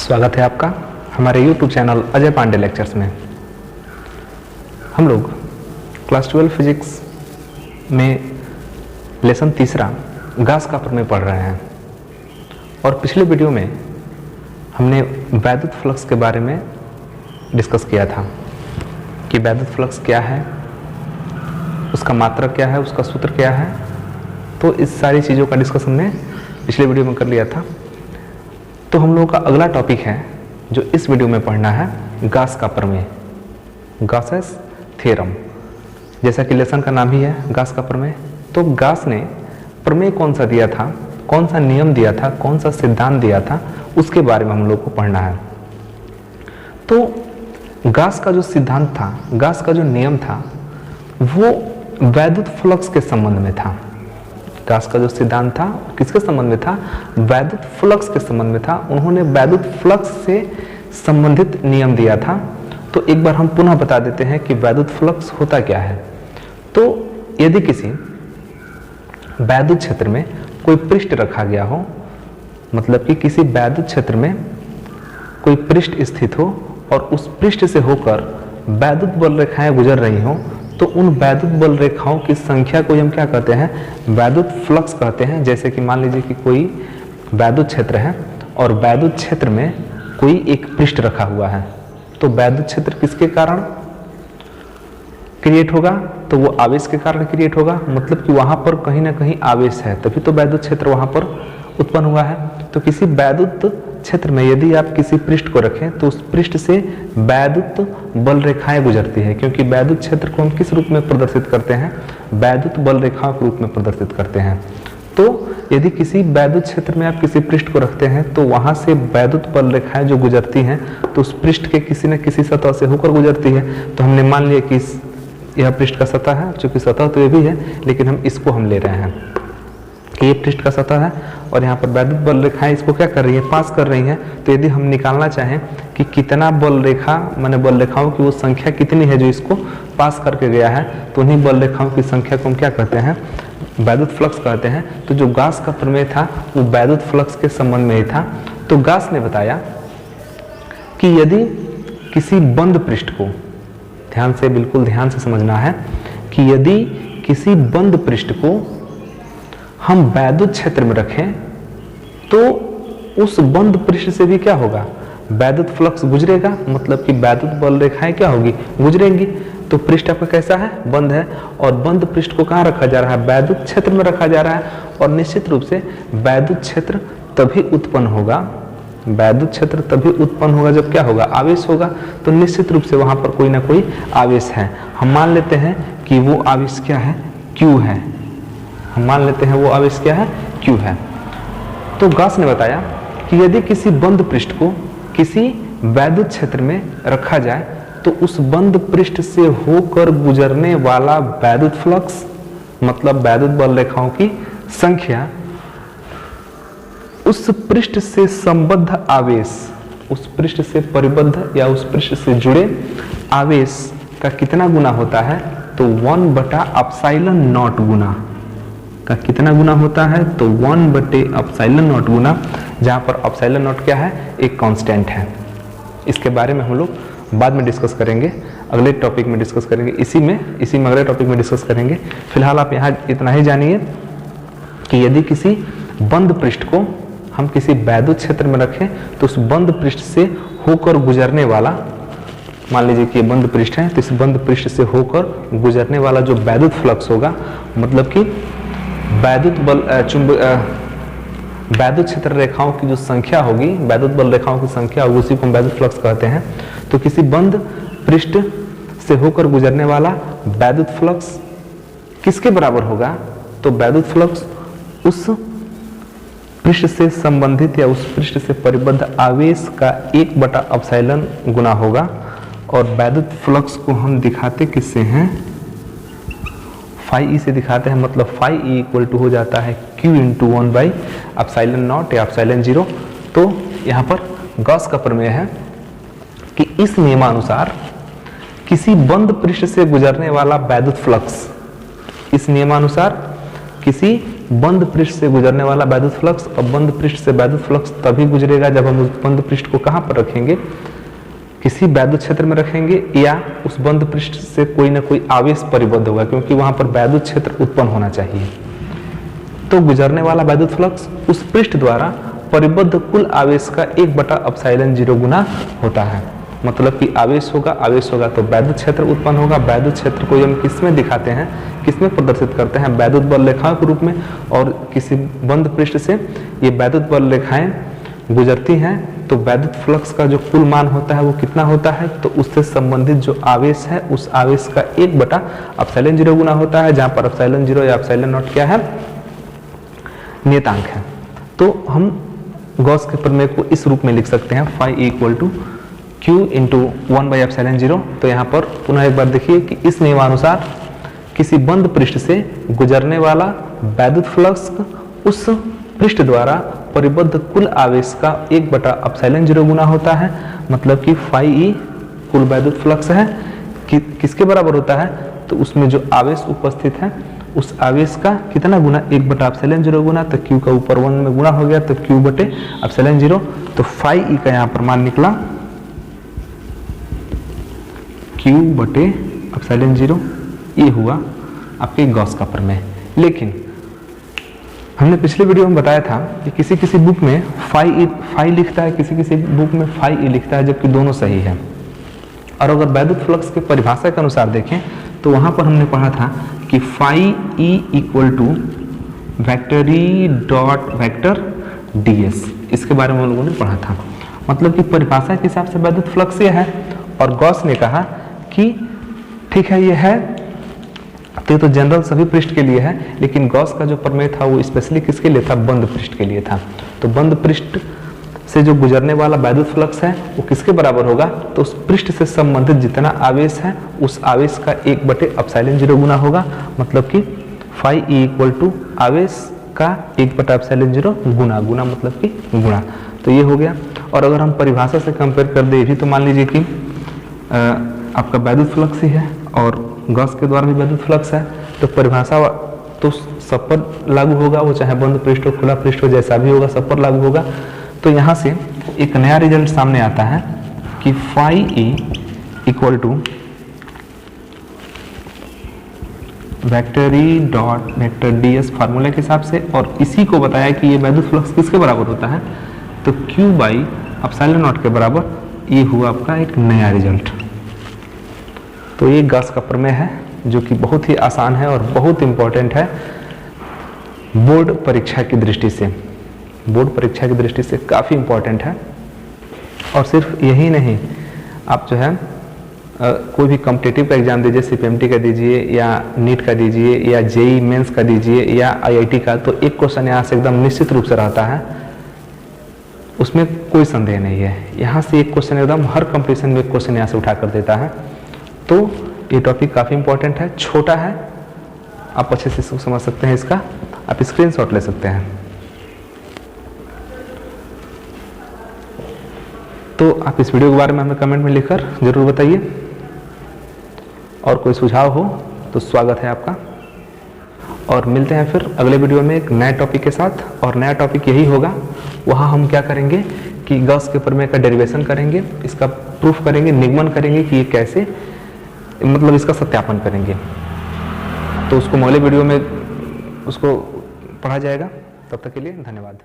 स्वागत है आपका हमारे YouTube channel Ajay Pandey lectures में। हम लोग क्लास 12 फिजिक्स में लेसन तीसरा गास का प्रमेय पढ़ रहे हैं और पिछले वीडियो में हमने वैद्युत फ्लक्स के बारे में डिस्कस किया था कि वैद्युत फ्लक्स क्या है, उसका मात्रक क्या है, उसका सूत्र क्या है। तो इस सारी चीज़ों का डिस्कस हमने पिछले वीडियो में कर लिया था। तो हम लोगों का अगला टॉपिक है जो इस वीडियो में पढ़ना है, गास का प्रमेय, गासेस थ्योरम। जैसा कि लेसन का नाम ही है गास का प्रमेय। तो गास ने प्रमेय कौन सा दिया था, कौन सा नियम दिया था, कौन सा सिद्धांत दिया था, उसके बारे में हम लोग को पढ़ना है। तो गास का जो सिद्धांत था, गास का जो नियम था, वो वैद्युत फ्लक्स के संबंध में था। गास का जो सिद्धांत था किसके संबंध में था? वैद्युत फ्लक्स के संबंध में था। उन्होंने वैद्युत फ्लक्स से संबंधित नियम दिया था। तो एक बार हम पुनः बता देते हैं कि वैद्युत फ्लक्स होता क्या है। तो यदि किसी वैद्युत क्षेत्र में कोई पृष्ठ रखा गया हो, मतलब कि किसी वैद्युत क्षेत्र में कोई पृष्ठ स्थित हो और उस पृष्ठ से होकर वैद्युत बल रेखाएं गुजर रही हों, तो उन वैद्युत बल रेखाओं की संख्या को हम क्या कहते हैं? वैद्युत फ्लक्स कहते हैं। जैसे कि मान लीजिए कि कोई वैद्युत क्षेत्र है और वैद्युत क्षेत्र में कोई एक पृष्ठ रखा हुआ है, तो वैद्युत क्षेत्र किसके कारण क्रिएट होगा? तो वो आवेश के कारण क्रिएट होगा। मतलब कि वहां पर कहीं ना कहीं आवेश है, तभी तो वैद्युत क्षेत्र वहां पर उत्पन्न हुआ है। तो किसी वैद्युत क्षेत्र में यदि आप किसी पृष्ठ को रखें तो उस पृष्ठ से वैद्युत बल रेखाएं गुजरती है, क्योंकि वैद्युत क्षेत्र को हम किस रूप में प्रदर्शित करते हैं? वैद्युत बल रेखाओं के रूप में प्रदर्शित करते हैं। तो यदि किसी वैद्युत क्षेत्र में आप किसी पृष्ठ को रखते हैं तो वहां से वैद्युत बल रेखाएं जो गुजरती हैं तो उस पृष्ठ के किसी न किसी सतह से होकर गुजरती है। तो हमने मान लिया कि यह पृष्ठ का सतह है, चूंकि सतह तो ये भी है, लेकिन हम इसको हम ले रहे हैं कि ये पृष्ठ का सतह है और यहाँ पर वैद्युत बल रेखाएं इसको क्या कर रही है? पास कर रही हैं। तो यदि हम निकालना चाहें कि कितना बल रेखा, माने बल रेखाओं की वो संख्या कितनी है जो इसको पास करके गया है, तो उन्हीं बल रेखाओं की संख्या को हम क्या कहते हैं? वैद्युत फ्लक्स कहते हैं। तो जो गास का प्रमेय था वो वैद्युत फ्लक्स के संबंध में ही था। तो गास ने बताया कि यदि किसी बंद पृष्ठ को, ध्यान से, बिल्कुल ध्यान से समझना है कि यदि किसी बंद पृष्ठ को हम वैद्युत क्षेत्र में रखें तो उस बंद पृष्ठ से भी क्या होगा? वैद्युत फ्लक्स गुजरेगा। मतलब कि वैद्युत बल रेखाएं क्या होगी? गुजरेंगी। तो पृष्ठ आपका कैसा है? बंद है। और बंद पृष्ठ को कहाँ रखा जा रहा है? वैद्युत क्षेत्र में रखा जा रहा है। और निश्चित रूप से वैद्युत क्षेत्र तभी उत्पन्न होगा, वैद्युत क्षेत्र तभी उत्पन्न होगा जब क्या होगा? आवेश होगा। तो निश्चित रूप से वहां पर कोई ना कोई आवेश है। हम मान लेते हैं कि वो आवेश क्या है? Q है। हम मान लेते हैं वो आवेश क्या है? Q है। तो गास ने बताया कि यदि किसी बंद पृष्ठ को किसी वैद्युत क्षेत्र में रखा जाए तो उस बंद पृष्ठ से होकर गुजरने वाला वैद्युत फ्लक्स, मतलब वैद्युत बल रेखाओं की संख्या, उस पृष्ठ से संबद्ध आवेश, उस पृष्ठ से परिबद्ध या उस पृष्ठ से जुड़े आवेश का कितना गुना होता है? तो 1/ε0 गुना का कितना गुना होता है? तो 1/ε0 गुना, जहां पर ε0 क्या है? एक कांस्टेंट है। इसके बारे में हम लोग बाद में डिस्कस करेंगे, अगले टॉपिक में डिस्कस करेंगे, इसी में अगले टॉपिक में डिस्कस करेंगे। फिलहाल आप यहाँ इतना ही जानिए कि यदि किसी बंद पृष्ठ को हम किसी वैद्युत क्षेत्र में रखें तो उस बंद पृष्ठ से होकर गुजरने वाला, मान लीजिए कि ये बंद पृष्ठ है, तो इस बंद पृष्ठ से होकर गुजरने वाला जो वैद्युत फ्लक्स होगा, मतलब कि वैद्युत बल वैद्युत क्षेत्र रेखाओं की जो संख्या होगी, वैद्युत बल रेखाओं की संख्या होगी, उसी को हम वैद्युत फ्लक्स कहते हैं। तो किसी बंद पृष्ठ से होकर गुजरने वाला वैद्युत फ्लक्स किसके बराबर होगा? तो वैद्युत फ्लक्स उस पृष्ठ से संबंधित या उस पृष्ठ से परिबद्ध आवेश का 1/ε गुना होगा। और वैद्युत फ्लक्स को हम दिखाते किससे हैं? φe से दिखाते हैं। मतलब φe इक्वल टू हो जाता है Q × 1/ε0 या ε0। तो यहाँ पर गास का प्रमेय है कि इस नियमानुसार किसी बंद पृष्ठ से गुजरने वाला वैद्युत फ्लक्स, इस नियमानुसार किसी बंद पृष्ठ से गुजरने वाला वैद्युत फ्लक्स और बंद पृष्ठ से वैद्युत फ्लक्स तभी गुजरेगा जब हम उस बंद पृष्ठ को कहाँ पर रखेंगे, किसी वैद्युत क्षेत्र में रखेंगे या उस बंद पृष्ठ से कोई ना कोई आवेश परिबद्ध होगा, क्योंकि वहां पर वैद्युत क्षेत्र उत्पन्न होना चाहिए। तो गुजरने वाला वैद्युत फ्लक्स उस पृष्ठ द्वारा परिबद्ध कुल आवेश का 1/ε0 गुना होता है। मतलब कि आवेश होगा तो वैद्युत क्षेत्र उत्पन्न होगा। वैद्युत क्षेत्र को हम किसमें दिखाते हैं, किसमें प्रदर्शित करते हैं, वैद्युत बल रेखाओं के रूप में। और किसी बंद पृष्ठ से ये वैद्युत बल रेखाएं गुजरती हैं तो वैद्युत फ्लक्स का जो कुल मान होता है वो कितना होता है, तो उससे संबंधित जो आवेश है उस आवेश का 1/ε0 गुना होता है, जहां पर ε0 या ε0 क्या है, नियतांक है। तो हम गॉस के प्रमेय को इस रूप में लिख सकते हैं, phi = q × 1/ε0। तो यहाँ पर पुनः एक बार देखिए कि इस नियमानुसार किसी बंद पृष्ठ से गुजरने वाला वैद्युत फ्लक्स उस पृष्ठ द्वारा परिबद्ध कुल आवेश का 1/ε0 गुना होता है। मतलब कि phi e कुल वैद्युत फ्लक्स है कि किसके बराबर होता है, तो उसमें जो आवेश उपस्थित है उस आवेश का कितना गुना, 1/ε0 गुना, तो q का ऊपर 1 में गुना हो गया तो q/ε0। तो phi e का यहाँ पर मान निकला q/ε0। ये हुआ आपके गॉस का प्रमेय। लेकिन हमने पिछले वीडियो में बताया था कि किसी किसी बुक में phi लिखता है, किसी किसी बुक में phi e लिखता है, जबकि दोनों सही है। और अगर वैद्युत फ्लक्स की परिभाषा के अनुसार देखें तो वहां पर हमने पढ़ा था कि phi e = vector e dot vector ds। इसके बारे में हम लोगों ने पढ़ा था। मतलब कि परिभाषा के हिसाब से वैद्युत फ्लक्स ये है और गॉस ने कहा कि ठीक है ये है, तो ये तो जनरल सभी पृष्ठ के लिए है, लेकिन गॉस का जो प्रमेय था वो स्पेशली किसके लिए था, बंद पृष्ठ के लिए था। तो बंद पृष्ठ से जो गुजरने वाला वैद्युत फ्लक्स है वो किसके बराबर होगा, तो उस पृष्ठ से संबंधित जितना आवेश है उस आवेश का 1/ε0 गुना होगा। मतलब कि phi e = आवेश का 1/ε0 गुना मतलब कि गुणा। तो ये हो गया। और अगर हम परिभाषा से कंपेयर कर दे भी, तो मान लीजिए कि आपका वैद्युत फ्लक्स ही है और गॉस के द्वारा भी वैद्युत फ्लक्स है, तो परिभाषा तो सब पर लागू होगा, वो चाहे बंद पृष्ठ हो खुला पृष्ठ हो जैसा भी होगा सब पर लागू होगा। तो यहाँ से एक नया रिजल्ट सामने आता है कि phi e = vector e dot vector ds formula के हिसाब से, और इसी को बताया कि ये वैद्युत फ्लक्स किसके बराबर होता है, तो q/ε0 के बराबर। ये हुआ आपका एक नया रिजल्ट। तो ये गॉस का प्रमेय है जो कि बहुत ही आसान है और बहुत इंपॉर्टेंट है बोर्ड परीक्षा की दृष्टि से। बोर्ड परीक्षा की दृष्टि से काफ़ी इंपॉर्टेंट है। और सिर्फ यही नहीं, आप जो है कोई भी कॉम्पिटिटिव का एग्जाम दीजिए, CPMT का दीजिए या नीट का दीजिए या JEE मेंस का दीजिए या IIT का, तो एक क्वेश्चन यहाँ से एकदम निश्चित रूप से रहता है, उसमें कोई संदेह नहीं है। यहाँ से एक क्वेश्चन एकदम हर कंपटीशन में एक क्वेश्चन यहाँ से उठा कर देता है। तो ये टॉपिक काफ़ी इंपॉर्टेंट है, छोटा है, आप अच्छे से समझ सकते हैं इसका, आप स्क्रीनशॉट ले सकते हैं। तो आप इस वीडियो के बारे में हमें कमेंट में लिखकर जरूर बताइए, और कोई सुझाव हो तो स्वागत है आपका। और मिलते हैं फिर अगले वीडियो में एक नए टॉपिक के साथ। और नया टॉपिक यही होगा, वहाँ हम क्या करेंगे कि गॉस के प्रमेय का डेरिवेशन करेंगे, इसका प्रूफ करेंगे, निगमन करेंगे कि ये कैसे, मतलब इसका सत्यापन करेंगे। तो उसको अगले वीडियो में उसको पढ़ा जाएगा। तब तक के लिए धन्यवाद।